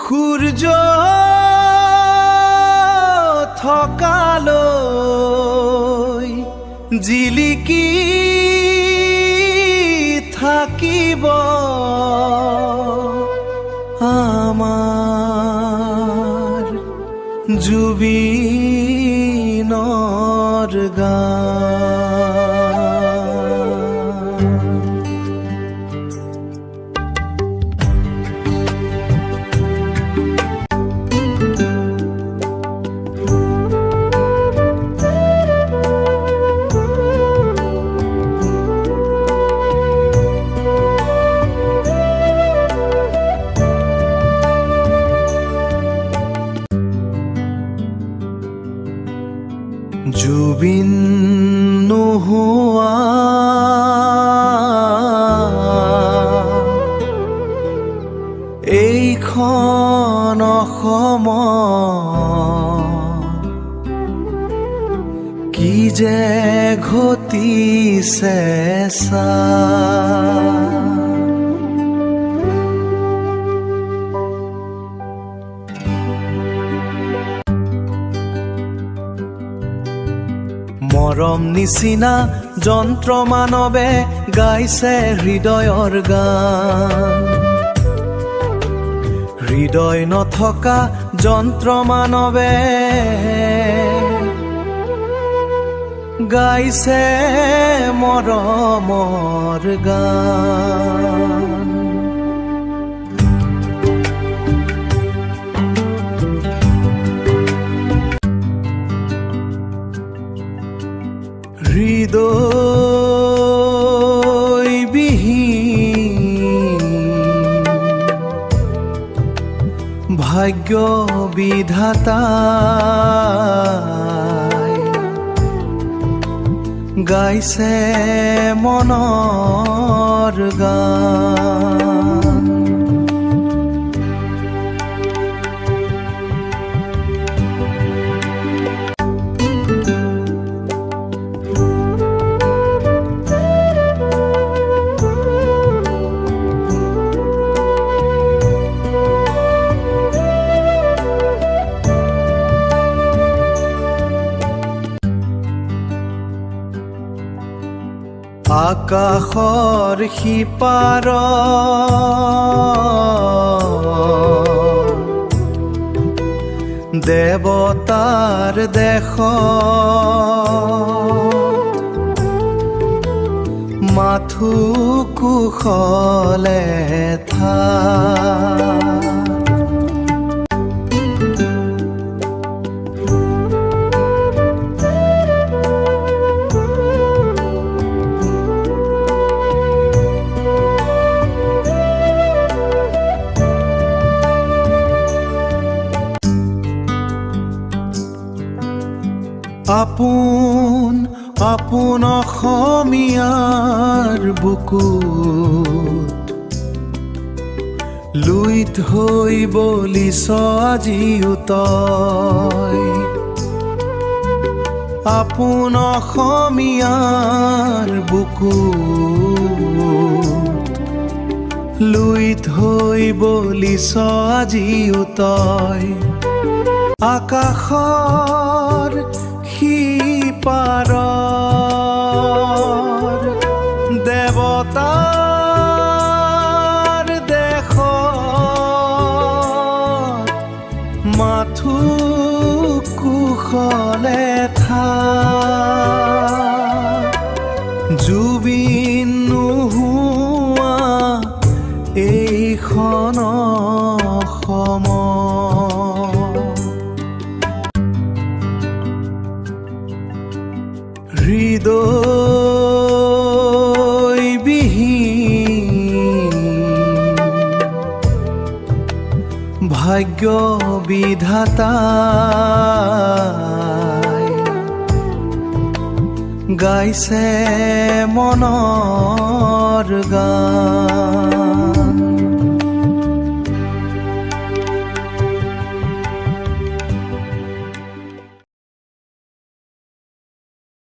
সূৰ্য থকালৈ জিলিকি থাকিব আমাৰ জুবিনৰ গান। জুবিন নোহোৱা এইখন অসমত কি যে ঘটিছে চা। মৰম নিচিনা যন্ত্ৰ মানৱে গাইছে হৃদয়ৰ গান। হৃদয় নথকা যন্ত্ৰ মানৱে গাইছে মৰমৰ গান। হৃদয়বিহীন ভাগ্য বিধাতাই গাইছে মনৰ গান। আকাশৰ সিপাৰ দেৱতাৰ দেশ মাথো কুশলে থাক। আপোন আপোন অসমীয়াৰ বুকুত লুই থৈ বলিছ আজিও তই। আপোন অসমীয়াৰ বুকুত লুই থৈ বলিছ আজিও তই। আকাশৰ সিপাৰৰ দেৱতাৰ দেশত মাথো কুশলে থাক। জুবিন নোহোৱা এইখন অসমত হৃদয়বিহীন ভাগ্য বিধাতাই গাইছে মনৰ গান।